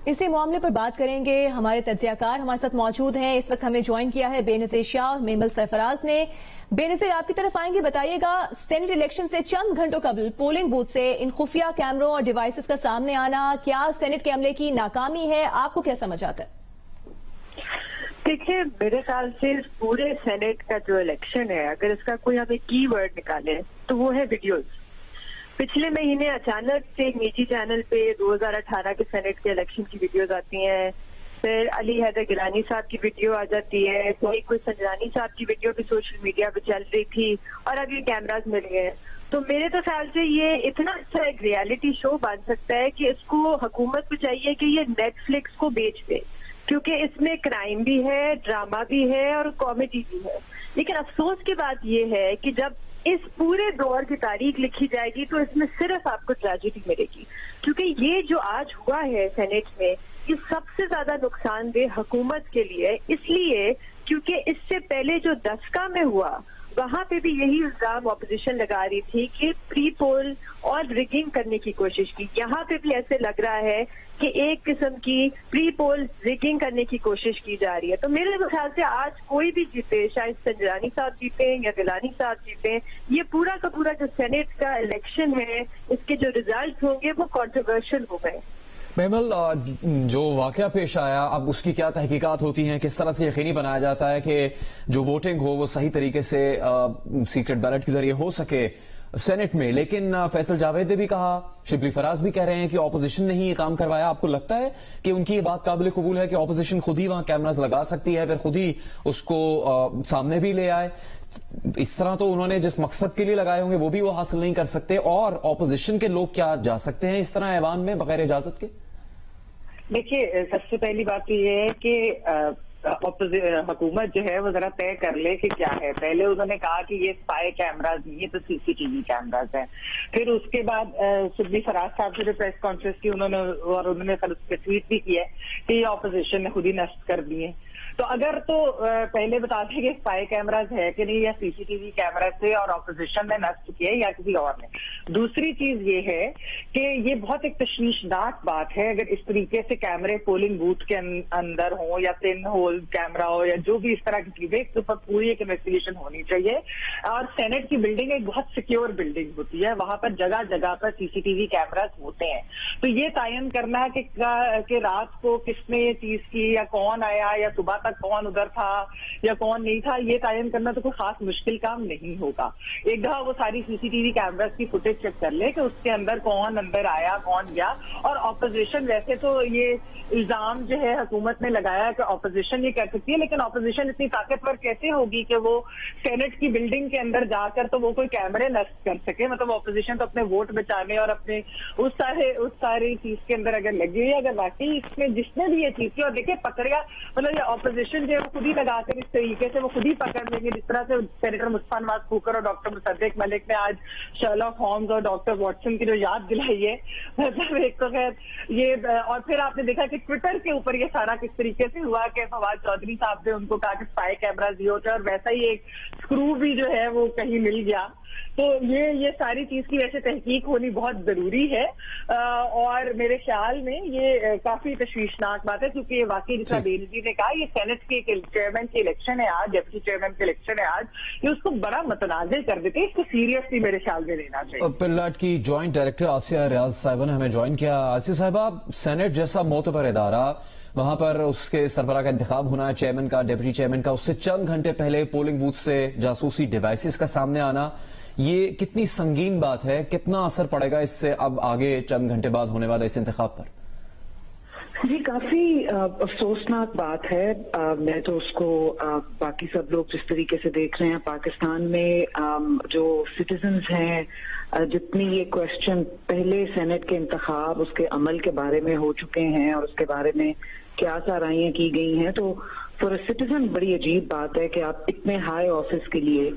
इसी मामले पर बात करेंगे। हमारे तज्जियाकार हमारे साथ मौजूद हैं। इस वक्त हमें ज्वाइन किया है बेनज़ीर शाह और मेमल सरफराज ने। बेनज़ीर, आपकी तरफ आएंगे, बताइएगा सेनेट इलेक्शन से चंद घंटों कबल पोलिंग बूथ से इन खुफिया कैमरों और डिवाइसेस का सामने आना क्या सेनेट के अमले की नाकामी है? आपको क्या समझ आता है? देखिए, मेरे ख्याल से इस पूरे सेनेट का जो इलेक्शन है, अगर इसका कोई हमें की वर्ड निकाले तो वो है वीडियोस। पिछले महीने अचानक से एक निजी चैनल पे 2018 के सेनेट के इलेक्शन की वीडियोस आती हैं, फिर अली हैदर गिलानी साहब की वीडियो आ जाती है, कोई संजरानी साहब की वीडियो भी सोशल मीडिया पे चल रही थी और अब ये कैमरास मिल गए हैं। तो मेरे तो ख्याल से ये इतना अच्छा एक रियलिटी शो बन सकता है कि इसको हुकूमत को चाहिए कि ये नेटफ्लिक्स को बेच दे, क्योंकि इसमें क्राइम भी है, ड्रामा भी है और कॉमेडी भी है। लेकिन अफसोस की बात यह है कि जब इस पूरे दौर की तारीख लिखी जाएगी तो इसमें सिर्फ आपको ट्रेजेडी मिलेगी, क्योंकि ये जो आज हुआ है सेनेट में ये सबसे ज्यादा नुकसानदेह हुकूमत के लिए, इसलिए क्योंकि इससे पहले जो दशका में हुआ वहां पे भी यही इल्जाम ऑपोजिशन लगा रही थी कि प्री पोल और रिगिंग करने की कोशिश की। यहाँ पे भी ऐसे लग रहा है कि एक किस्म की प्री पोल रिगिंग करने की कोशिश की जा रही है। तो मेरे ख्याल से आज कोई भी जीते, शायद संजरानी साहब जीते या गिलानी साहब जीते, ये पूरा का पूरा जो सेनेट का इलेक्शन है इसके जो रिजल्ट होंगे वो कॉन्ट्रोवर्शियल हो गए। मेमल, जो वाकया पेश आया अब उसकी क्या तहकीकात होती हैं? किस तरह से यकीनी बनाया जाता है कि जो वोटिंग हो वो सही तरीके से सीक्रेट बैलेट के जरिए हो सके सेनेट में? लेकिन फैसल जावेद ने भी कहा, शिबली फराज भी कह रहे हैं कि ऑपोजिशन ने ही ये काम करवाया। आपको लगता है कि उनकी ये बात काबिल कबूल है कि ऑपोजिशन खुद ही वहां कैमरास लगा सकती है, फिर खुद ही उसको सामने भी ले आए? इस तरह तो उन्होंने जिस मकसद के लिए लगाए होंगे वो भी वो हासिल नहीं कर सकते, और ऑपोजिशन के लोग क्या जा सकते हैं इस तरह ऐवान में बगैर इजाजत के? देखिए, सबसे पहली बात तो ये है कि हुकूमत जो है वो जरा तय कर ले कि क्या है। पहले उन्होंने कहा कि ये स्पाई कैमराज नहीं है तो सीसीटीवी कैमराज है। फिर उसके बाद शिबली फराज साहब से जो प्रेस कॉन्फ्रेंस की उन्होंने कल उस पर ट्वीट भी किया कि ये ऑपोजिशन ने खुद ही नष्ट कर दिए। तो अगर तो पहले बता दें कि स्पाई कैमराज है कि नहीं या सीसीटीवी कैमरा से और ऑपोजिशन ने नष्ट किया या किसी और ने। दूसरी चीज ये है कि ये बहुत एक तशवीशनाक बात है अगर इस तरीके से कैमरे पोलिंग बूथ के अंदर हो या पिन होल कैमरा हो या जो भी इस तरह की चीजें, इसके ऊपर पूरी एक इन्वेस्टिगेशन होनी चाहिए। और सेनेट की बिल्डिंग एक बहुत सिक्योर बिल्डिंग होती है, वहां पर जगह जगह पर सीसीटीवी कैमराज होते हैं। तो ये तयन करना कि रात को किसने ये चीज की या कौन आया या सुबह तक कौन उधर था या कौन नहीं था, ये तयन करना तो कोई खास मुश्किल काम नहीं होगा। एक दफा वो सारी सीसीटीवी कैमरास की फुटेज चेक कर ले कि उसके अंदर कौन अंदर आया कौन गया। और ऑपोजिशन, वैसे तो ये इल्जाम जो है हुकूमत ने लगाया कि ऑपोजिशन ये कर सकती है, लेकिन ऑपोजिशन इतनी ताकतवर कैसे होगी कि वो सेनेट की बिल्डिंग के अंदर जाकर तो वो कोई कैमरे नष्ट कर सके? मतलब ऑपोजिशन तो अपने वोट बचाने और अपने उस सारी चीज के अंदर अगर लगी हुई है, अगर वाकई इसमें जिसने भी ये चीज की, और देखिए पकड़िया, मतलब ये ऑपोजिशन जो है वो खुद ही लगाकर इस तरीके से वो खुद ही पकड़ लेंगे, जिस तरह से सेनेटर मुस्तफा नवाज खुकर और डॉक्टर मुसद्दिक मलिक ने आज शर्लॉक होम्स और डॉक्टर वॉटसन की जो याद दिलाई है। मतलब एक तो खैर ये, और फिर आपने देखा कि ट्विटर के ऊपर ये सारा किस तरीके से हुआ कि फवाद चौधरी साहब ने उनको कहा कि स्पाई कैमरा दिए होते, और वैसा ही एक स्क्रू भी जो है वो कहीं मिल गया। तो ये सारी चीज की वैसे तहकीक होनी बहुत जरूरी है, और मेरे ख्याल में ये काफी तशवीशनाक बात है, क्योंकि ये वाकई जितना बेनजीर ने कहा, ये सेनेट के चेयरमैन के इलेक्शन है आज, डेप्यूटी चेयरमैन के इलेक्शन है आज, ये उसको बड़ा मतनाज़िर कर देते हैं। इसको सीरियसली मेरे ख्याल में लेना चाहिए। पिल्लाट की ज्वाइंट डायरेक्टर आसिया रियाज साहिबा ने हमें ज्वाइन किया। आसिया साहिबा, सेनेट जैसा मोतबर इदारा, वहां पर उसके सरबराह का इंतखाब होना है, चेयरमैन का, डेप्यूटी चेयरमैन का, उससे चंद घंटे पहले पोलिंग बूथ से जासूसी डिवाइसेस का सामने आना, ये कितनी संगीन बात है? कितना असर पड़ेगा इससे अब आगे चंद घंटे बाद होने वाले इस इंतखाब पर? जी, काफी अफसोसनाक बात है। मैं तो उसको बाकी सब लोग जिस तरीके से देख रहे हैं, पाकिस्तान में जो सिटीजन्स हैं, जितनी ये क्वेश्चन पहले सेनेट के इंतखाब, उसके अमल के बारे में हो चुके हैं और उसके बारे में क्या साराइयां की गई हैं, तो फॉर अ सिटीजन बड़ी अजीब बात है कि आप इतने हाई ऑफिस के लिए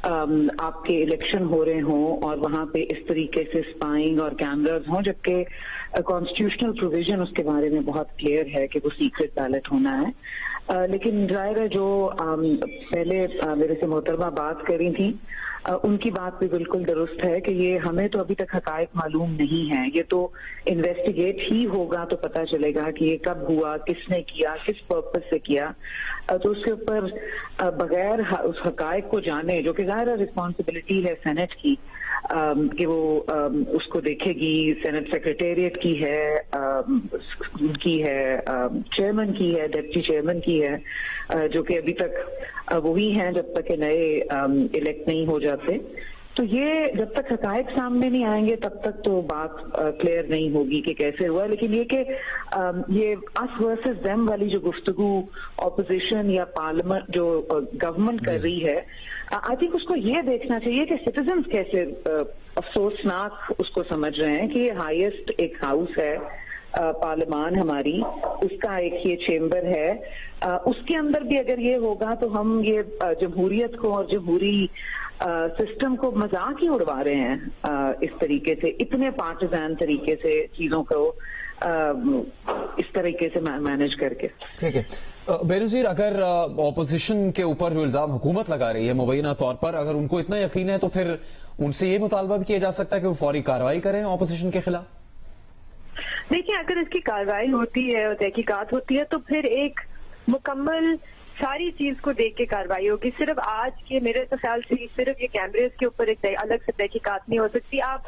आपके इलेक्शन हो रहे हों और वहां पे इस तरीके से स्पाइंग और कैमरास हों, जबकि कॉन्स्टिट्यूशनल प्रोविजन उसके बारे में बहुत क्लियर है कि वो सीक्रेट बैलेट होना है। लेकिन जाहिर है जो पहले मेरे से मोहतरमा बात करी थी, उनकी बात भी बिल्कुल दुरुस्त है कि ये हमें तो अभी तक हकायक मालूम नहीं है, ये तो इन्वेस्टिगेट ही होगा तो पता चलेगा कि ये कब हुआ, किसने किया, किस पर्पस से किया। तो उसके ऊपर बगैर उस हकायक को जाने, जो कि ज़ाहिर रिस्पॉन्सिबिलिटी है सेनेट की वो उसको देखेगी, सेनेट सेक्रेटेरिएट की है, चेयरमैन की है, डिप्टी चेयरमैन की है, जो कि अभी तक वही हैं जब तक के नए इलेक्ट नहीं हो जाते। तो ये जब तक हकायक सामने नहीं आएंगे तब तक तो बात क्लियर नहीं होगी कि कैसे हुआ। लेकिन ये कि ये अस वर्सेस देम वाली जो गुफ्तगू ऑपोजिशन या पार्लियामेंट जो गवर्नमेंट कर रही है, आई थिंक उसको ये देखना चाहिए कि सिटीजन्स कैसे अफसोसनाक उसको समझ रहे हैं कि ये हाईएस्ट एक हाउस है, पार्लियामान हमारी, उसका एक ये चेंबर है, उसके अंदर भी अगर ये होगा तो हम ये जमहूरियत को और जमहूरी सिस्टम को मजाक ही उड़वा रहे हैं इस तरीके से, इतने पार्टिजान तरीके से चीजों को इस तरीके से मैनेज करके। ठीक है बेनज़ीर, अगर ऑपोजिशन के ऊपर जो इल्जाम हुकूमत लगा रही है मुबैना तौर पर, अगर उनको इतना यकीन है तो फिर उनसे ये मुतालबा भी किया जा सकता है कि वो फौरी कार्रवाई करें ऑपोजिशन के खिलाफ। देखिए, अगर इसकी कार्रवाई होती है और तहकीकात होती है तो फिर एक मुकम्मल सारी चीज को देख के कार्रवाई होगी। सिर्फ आज के मेरे तो ख्याल से सिर्फ ये कैमरेज के ऊपर एक अलग से तहकीकात नहीं हो सकती। आप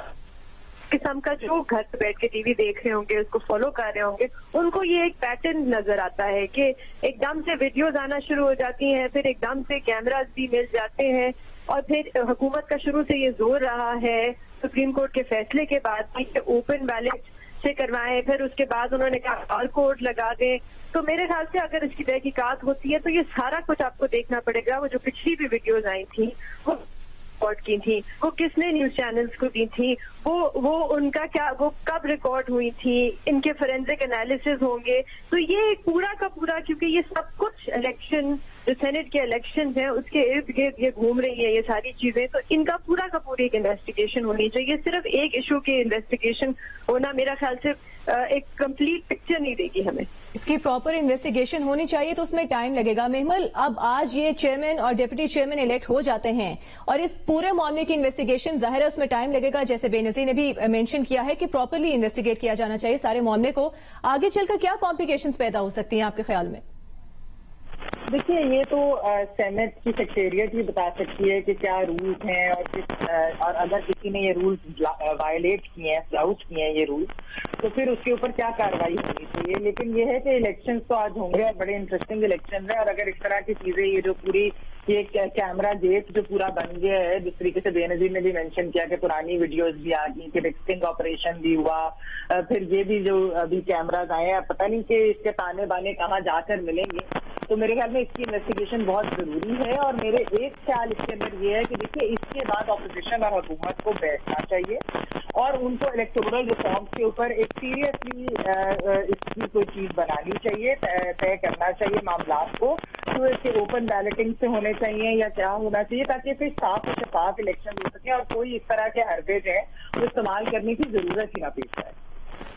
किस्म का जो घर पे बैठ के टीवी देख रहे होंगे, उसको फॉलो कर रहे होंगे, उनको ये एक पैटर्न नजर आता है कि एकदम से वीडियोज आना शुरू हो जाती हैं, फिर एकदम से कैमराज भी मिल जाते हैं, और फिर हुकूमत का शुरू से ये जोर रहा है सुप्रीम कोर्ट के फैसले के बाद ओपन बैलेट से करवाएं, फिर उसके बाद उन्होंने कहा बार कोड लगा दें। तो मेरे ख्याल से अगर इसकी तहकीकात होती है तो ये सारा कुछ आपको देखना पड़ेगा। वो जो पिछली भी वीडियोज आई थी वो रिकॉर्ड की थी, वो किसने न्यूज चैनल्स को दी थी, वो उनका क्या, वो कब रिकॉर्ड हुई थी, इनके फोरेंसिक एनालिसिस होंगे। तो ये पूरा का पूरा, क्योंकि ये सब कुछ इलेक्शन जो सेनेट के इलेक्शन हैं उसके इर्द गिर्द ये घूम रही है ये सारी चीजें, तो इनका पूरा का पूरी एक इन्वेस्टिगेशन होनी चाहिए। सिर्फ एक इशू की इन्वेस्टिगेशन होना मेरा ख्याल से एक कंप्लीट पिक्चर नहीं देगी हमें। इसकी प्रॉपर इन्वेस्टिगेशन होनी चाहिए, तो उसमें टाइम लगेगा। मेहमल, अब आज ये चेयरमैन और डिप्टी चेयरमैन इलेक्ट हो जाते हैं और इस पूरे मामले की इन्वेस्टिगेशन जाहिर है उसमें टाइम लगेगा, जैसे बेनज़ीर ने भी मेंशन किया है कि प्रॉपरली इन्वेस्टिगेट किया जाना चाहिए सारे मामले को। आगे चलकर क्या कॉम्प्लिकेशंस पैदा हो सकती हैं आपके ख्याल में? देखिए, ये तो सेनेट की सेक्रेटेरिएट ही बता सकती है कि क्या रूल्स हैं और अगर किसी ने ये रूल्स वायलेट किए हैं, फ्लाउट किए हैं ये रूल्स, तो फिर उसके ऊपर क्या कार्रवाई होनी चाहिए। लेकिन ये है कि इलेक्शन तो आज होंगे और बड़े इंटरेस्टिंग इलेक्शन है, और अगर इस तरह की चीजें ये जो पूरी ये कैमरा गेट जो पूरा बन गया है, जिस तरीके से बेनज़ीर ने भी मेंशन किया कि पुरानी वीडियोस भी आ गई, फिर रिक्टिंग ऑपरेशन भी हुआ, फिर ये भी जो अभी कैमराज आए हैं, पता नहीं कि इसके ताने बाने कहाँ जाकर मिलेंगे। तो मेरे ख्याल में इसकी इन्वेस्टिगेशन बहुत जरूरी है। और मेरे एक ख्याल इसके अंदर ये है कि देखिए, इसके बाद ऑपोजिशन और हुकूमत को बैठना चाहिए और उनको इलेक्टोरल रिफॉर्म्स के ऊपर एक सीरियसली इसकी कोई चीज बनानी चाहिए, तय करना चाहिए मामलात को, तो इसके ओपन बैलेटिंग से होने चाहिए या क्या होना चाहिए, ताकि फिर साफ और शफाफ इलेक्शन हो सके और कोई इस तरह के हरकत है वो इस्तेमाल करने की जरूरत ही ना पेश आए।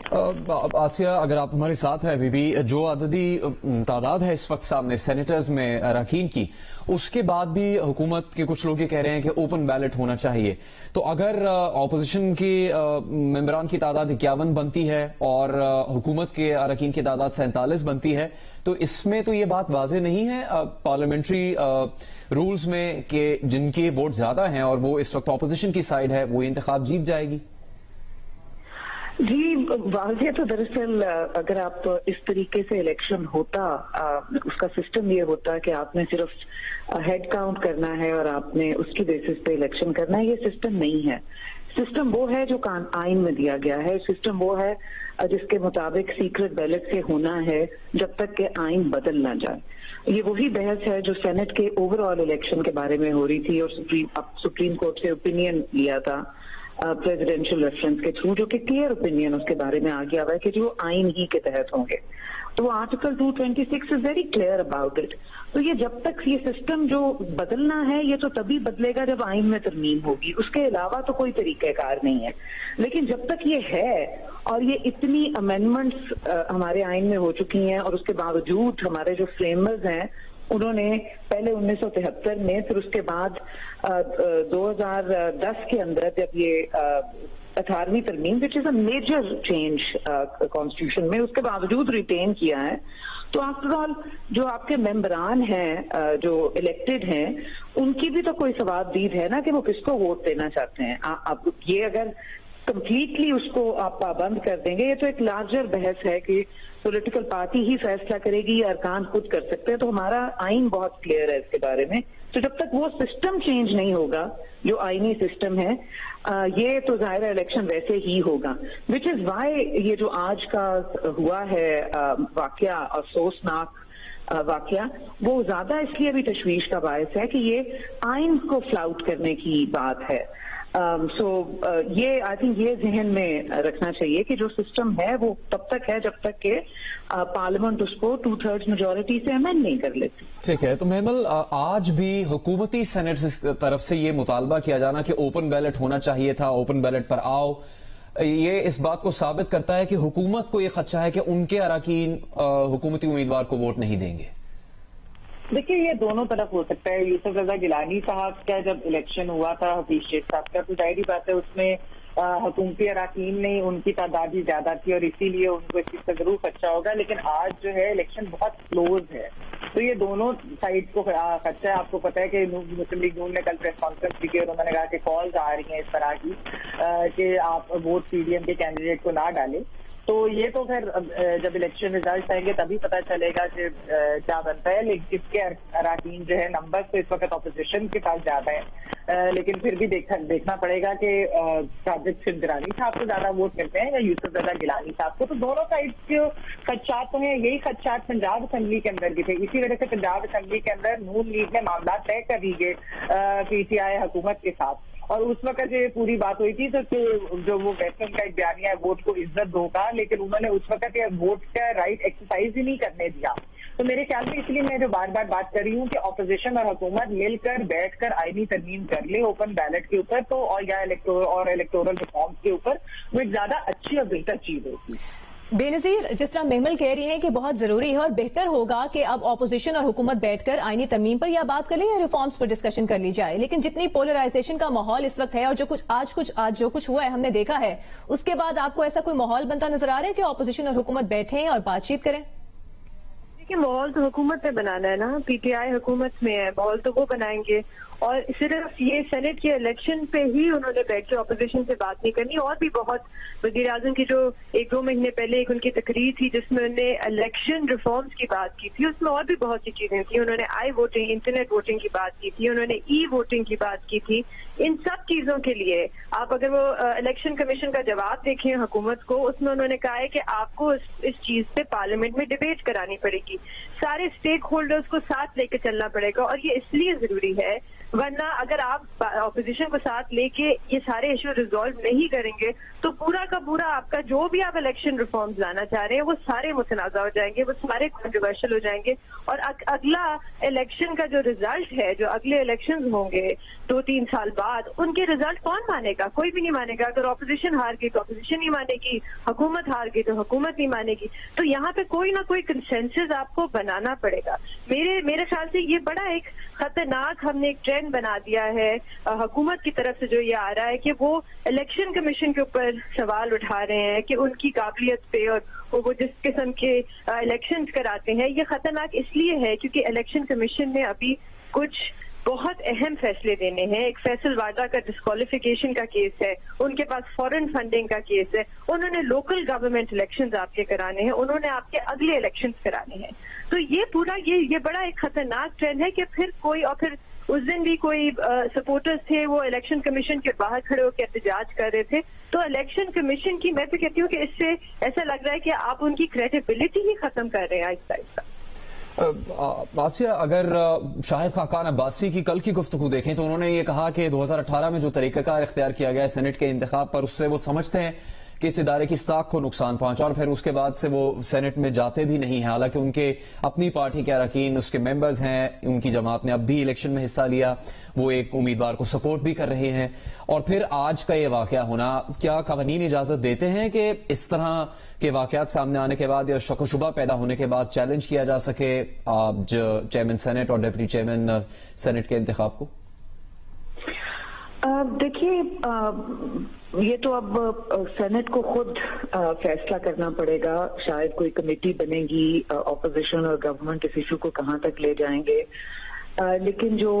आसिया, अगर आप हमारे साथ हैं अभी भी, जो अददी तादाद है इस वक्त सामने सेनेटर्स में अरकान की, उसके बाद भी हुकूमत के कुछ लोग ये कह रहे हैं कि ओपन बैलेट होना चाहिए। तो अगर ऑपोजिशन की मेंबरान की तादाद 51 बनती है और हुकूमत के अरकान की तादाद 47 बनती है, तो इसमें तो ये बात वाज़ेह नहीं है पार्लियामेंट्री रूल्स में कि जिनके वोट ज्यादा हैं और वो इस वक्त ऑपोजिशन की साइड है, वो इंतखाब जीत जाएगी? जी, वाज़ेह तो दरअसल अगर आप इस तरीके से इलेक्शन होता, उसका सिस्टम ये होता कि आपने सिर्फ हेड काउंट करना है और आपने उसकी बेसिस पे इलेक्शन करना है, ये सिस्टम नहीं है। सिस्टम वो है जो आइन में दिया गया है, सिस्टम वो है जिसके मुताबिक सीक्रेट बैलेट से होना है जब तक के आइन बदल ना जाए। ये वही बहस है जो सेनेट के ओवरऑल इलेक्शन के बारे में हो रही थी और सुप्रीम कोर्ट से ओपिनियन लिया था प्रेसिडेंशियल रेफरेंस के थ्रू, जो कि क्लियर ओपिनियन उसके बारे में आ गया हुआ है कि जो आइन ही के तहत होंगे। तो article 226 is very clear about it. तो ये जब तक ये सिस्टम जो बदलना है ये तो तभी बदलेगा जब आइन में तरमीम होगी, उसके अलावा तो कोई तरीक़ाकार नहीं है। लेकिन जब तक ये है और ये इतनी अमेंडमेंट्स हमारे आइन में हो चुकी हैं और उसके बावजूद हमारे जो फ्रेमर्स हैं उन्होंने पहले 1973 में, फिर उसके बाद 2010 के अंदर जब ये 18वीं तरमीम, which is a major change constitution में, उसके बावजूद रिटेन किया है। तो आफ्टर ऑल जो आपके मेंबरान हैं जो इलेक्टेड हैं, उनकी भी तो कोई सवाबदीद है ना कि वो किसको वोट देना चाहते हैं। आप ये अगर कंप्लीटली उसको आप पाबंद कर देंगे, ये तो एक लार्जर बहस है कि पॉलिटिकल पार्टी ही फैसला करेगी या अरकान खुद कर सकते हैं। तो हमारा आइन बहुत क्लियर है इसके बारे में। तो जब तक वो सिस्टम चेंज नहीं होगा, जो आईनी सिस्टम है, ये तो जाहिर है इलेक्शन वैसे ही होगा। विच इज वाई ये जो आज का हुआ है वाकया, अफसोसनाक वाकया, वो ज्यादा इसलिए भी तशवीश का बायस है कि ये आइन को फ्लाउट करने की बात है। ये आई थिंक ये जहन में रखना चाहिए कि जो सिस्टम है वो तब तक है जब तक के पार्लियामेंट उसको 2/3 मेजोरिटी से अमेंड नहीं कर लेती। ठीक है, तो महमल, आज भी हुकूमती सेनेट तरफ से ये मुतालबा किया जाना कि ओपन बैलेट होना चाहिए था, ओपन बैलेट पर आओ, ये इस बात को साबित करता है कि हुकूमत को ये खदशा है कि उनके अरकान हुकूमती उम्मीदवार को वोट नहीं देंगे। देखिए, ये दोनों तरफ हो सकता है। यूसुफ रजा गिलानी साहब का जब इलेक्शन हुआ था हफीज शेख साहब का, तो जाहिर बात है उसमें हुकूमती अरकान ने उनकी तादाद ही ज्यादा थी और इसीलिए उनको इस चीज का जरूर खदशा होगा। लेकिन आज जो है इलेक्शन बहुत क्लोज है, तो ये दोनों साइड को खदशा है। आपको पता है कि मुस्लिम लीग नून ने कल प्रेस कॉन्फ्रेंस की और उन्होंने कहा कि कॉल्स आ रही हैं इस तरह की कि आप वोट पीडीएम के कैंडिडेट को ना डालें। तो ये तो फिर जब इलेक्शन रिजल्ट आएंगे तभी पता चलेगा कि क्या बनता है। लेकिन इसके अरकान जो है नंबर तो इस वक्त ऑपोजिशन के पास ज्यादा है, लेकिन फिर भी देखना पड़ेगा कि साजिद सिंधरानी साहब को ज्यादा वोट मिलते हैं या यूसुफ रजा गिलानी साहब को। तो दोनों साइड के खदशात तो हैं। यही खदशात पंजाब असेंबली के अंदर भी थे। इसी वजह से पंजाब असेंबली के अंदर नून लीग ने मामला तय कर दिए पीटीआई हुकूमत के साथ। और उस वक्त ये पूरी बात हुई थी तो जो वो वैक्सीन का एक बयानिया है वोट को इज्जत दो का, लेकिन उन्होंने उस वक्त ये वोट का राइट एक्सरसाइज ही नहीं करने दिया। तो मेरे ख्याल में इसलिए मैं जो बार बार बात कर रही हूँ कि ऑपोजिशन और हुकूमत मिलकर बैठकर आईनी तरमीम कर ले ओपन बैलेट के ऊपर, तो और इलेक्टोरल रिफॉर्म्स के ऊपर, वो एक ज्यादा अच्छी और बेहतर चीज होगी। बेनजीर, जिस तरह महमल कह रही हैं कि बहुत जरूरी है और बेहतर होगा कि अब ऑपोजिशन और हुकूमत बैठकर आईनी तरमीम पर या बात कर ले या रिफॉर्म्स पर डिस्कशन कर ली जाए, लेकिन जितनी पोलराइजेशन का माहौल इस वक्त है और आज जो कुछ हुआ है हमने देखा है, उसके बाद आपको ऐसा कोई माहौल बनता नजर आ रहा है कि ऑपोजिशन और हुकूमत बैठें और बातचीत करें? देखिए, माहौल तो हुकूमत ने बनाना है ना, पीटीआई हुकूमत में है, माहौल तो वो बनाएंगे। और सिर्फ ये सेनेट के इलेक्शन पे ही उन्होंने बैठ के ऑपोजिशन से बात नहीं करनी। और भी बहुत, वजीर आजम की जो 1-2 महीने पहले एक उनकी तकरीर थी जिसमें उन्होंने इलेक्शन रिफॉर्म्स की बात की थी, उसमें और भी बहुत सी चीजें थी। उन्होंने आई वोटिंग, इंटरनेट वोटिंग की बात की थी, उन्होंने ई वोटिंग की बात की थी। इन सब चीजों के लिए आप अगर वो इलेक्शन कमीशन का जवाब देखें हुकूमत को, उसमें उन्होंने कहा है कि आपको इस चीज पे पार्लियामेंट में डिबेट करानी पड़ेगी, सारे स्टेक होल्डर्स को साथ लेके चलना पड़ेगा। और ये इसलिए जरूरी है, वरना अगर आप ऑपोजिशन को साथ लेके ये सारे इशू रिजॉल्व नहीं करेंगे तो पूरा का पूरा आपका जो भी आप इलेक्शन रिफॉर्म्स लाना चाह रहे हैं वो सारे मुतनाज़ा हो जाएंगे, वो सारे कंट्रोवर्शियल हो जाएंगे। और अगला इलेक्शन का जो रिजल्ट है, जो अगले इलेक्शन होंगे 2-3 साल बाद, उनके रिजल्ट कौन मानेगा? कोई भी नहीं मानेगा। अगर ऑपोजिशन हार गई तो ऑपोजिशन नहीं मानेगी, हुकूमत हार गई तो हुकूमत नहीं मानेगी। तो यहाँ पे कोई ना कोई कंसेंसस आपको बनाना पड़ेगा। मेरे ख्याल से ये बड़ा एक खतरनाक हमने एक ट्रेंड बना दिया है हुकूमत की तरफ से, जो ये आ रहा है कि वो इलेक्शन कमीशन के ऊपर सवाल उठा रहे हैं कि उनकी काबिलियत पे और वो जिस किस्म के इलेक्शंस कराते हैं। ये खतरनाक इसलिए है क्योंकि इलेक्शन कमीशन ने अभी कुछ बहुत अहम फैसले देने हैं। एक फैसल वादा का डिस्क्वालिफिकेशन का केस है, उनके पास फॉरेन फंडिंग का केस है, उन्होंने लोकल गवर्नमेंट इलेक्शंस आपके कराने हैं, उन्होंने आपके अगले इलेक्शंस कराने हैं। तो ये पूरा ये बड़ा एक खतरनाक ट्रेंड है कि फिर कोई, और फिर उस दिन भी कोई सपोर्टर्स थे वो इलेक्शन कमीशन के बाहर खड़े होकर एहतजाज कर रहे थे। तो इलेक्शन कमीशन की, मैं तो कहती हूँ कि इससे ऐसा लग रहा है कि आप उनकी क्रेडिबिलिटी ही खत्म कर रहे हैं आहिस्ता आहिस्ता। आसिया, अगर शाहिद खाकान अब्बासी की कल की गुफ्तगू देखें तो उन्होंने ये कहा कि 2018 में जो तरीकाकार इख्तियार किया गया है सेनेट के इंतखाब पर, उससे वो समझते हैं कि इस इदारे की साख को नुकसान पहुंचा और फिर उसके बाद से वो सेनेट में जाते भी नहीं है। हालांकि उनके अपनी पार्टी के अरकान, उसके मेंबर्स हैं, उनकी जमात ने अब भी इलेक्शन में हिस्सा लिया, वो एक उम्मीदवार को सपोर्ट भी कर रहे हैं। और फिर आज का ये वाकया होना, क्या कानून इजाजत देते हैं कि इस तरह के वाकयात सामने आने के बाद या शक शुबा पैदा होने के बाद चैलेंज किया जा सके चेयरमैन सेनेट और डिप्टी चेयरमैन सेनेट के इंतखाब को? देखिए, ये तो अब सेनेट को खुद फैसला करना पड़ेगा। शायद कोई कमेटी बनेगी, ऑपोजिशन और गवर्नमेंट इस इशू को कहां तक ले जाएंगे। लेकिन जो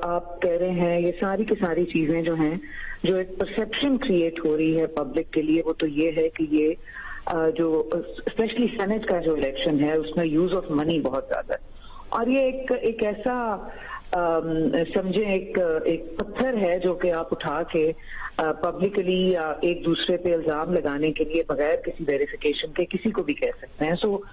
आप कह रहे हैं, ये सारी की सारी चीजें जो हैं, जो एक परसेप्शन क्रिएट हो रही है पब्लिक के लिए, वो तो ये है कि ये जो स्पेशली सेनेट का जो इलेक्शन है उसमें यूज ऑफ मनी बहुत ज्यादा है। और ये एक ऐसा समझे एक पत्थर है जो कि आप उठा के पब्लिकली एक दूसरे पे इल्जाम लगाने के लिए बगैर किसी वेरिफिकेशन के किसी को भी कह सकते हैं। सो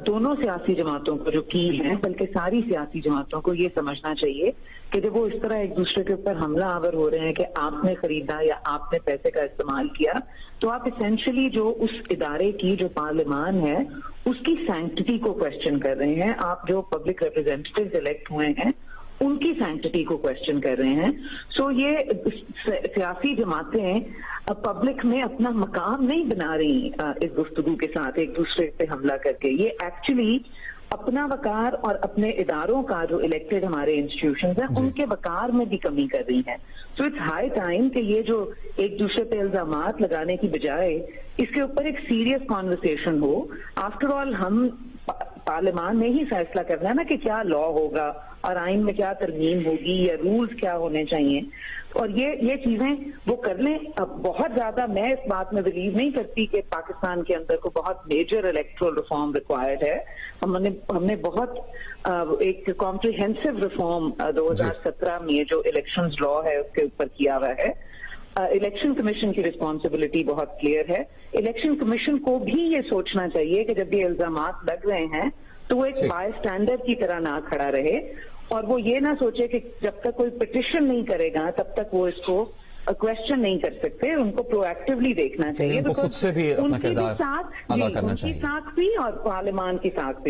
दोनों सियासी जमातों को जो की है, बल्कि सारी सियासी जमातों को ये समझना चाहिए कि जब वो इस तरह एक दूसरे के ऊपर हमला आवर हो रहे हैं कि आपने खरीदा या आपने पैसे का इस्तेमाल किया, तो आप इसेंशियली जो उस इदारे की जो पार्लियामान है उसकी सैंक्टिटी को क्वेश्चन कर रहे हैं। आप जो पब्लिक रिप्रेजेंटेटिव्स इलेक्ट हुए हैं उनकी सैंक्टिटी को क्वेश्चन कर रहे हैं। सो ये सियासी जमातें पब्लिक में अपना मकाम नहीं बना रही इस गुफ्तगू के साथ एक दूसरे पे हमला करके। ये एक्चुअली अपना वकार और अपने इदारों का जो इलेक्टेड हमारे इंस्टीट्यूशंस हैं उनके वकार में भी कमी कर रही हैं। सो इट्स हाई टाइम कि ये जो एक दूसरे पे इल्जामात लगाने की बजाय इसके ऊपर एक सीरियस कॉन्वर्सेशन हो। आफ्टर ऑल हम पार्लियामान में ही फैसला करना है ना कि क्या लॉ होगा और आइन में क्या तरमीम होगी या रूल्स क्या होने चाहिए, और ये चीजें वो कर लें। अब बहुत ज्यादा मैं इस बात में बिलीव नहीं करती कि पाकिस्तान के अंदर को बहुत मेजर इलेक्टोरल रिफॉर्म रिक्वायर्ड है। हमने बहुत एक कॉम्प्रिहेंसिव रिफॉर्म 2017 में जो इलेक्शंस लॉ है उसके ऊपर किया हुआ है। इलेक्शन कमीशन की रिस्पॉन्सिबिलिटी बहुत क्लियर है। इलेक्शन कमीशन को भी ये सोचना चाहिए कि जब ये इल्जामात लग रहे हैं तो वो एक बाय स्टैंडर्ड की तरह ना खड़ा रहे, और वो ये ना सोचे कि जब तक कोई पिटिशन नहीं करेगा तब तक वो इसको क्वेश्चन नहीं कर सकते। उनको प्रोएक्टिवली देखना चाहिए, खुद से भी अपना किरदार अदा करना चाहिए, उनकी साख भी और पार्लियामान की साख भी।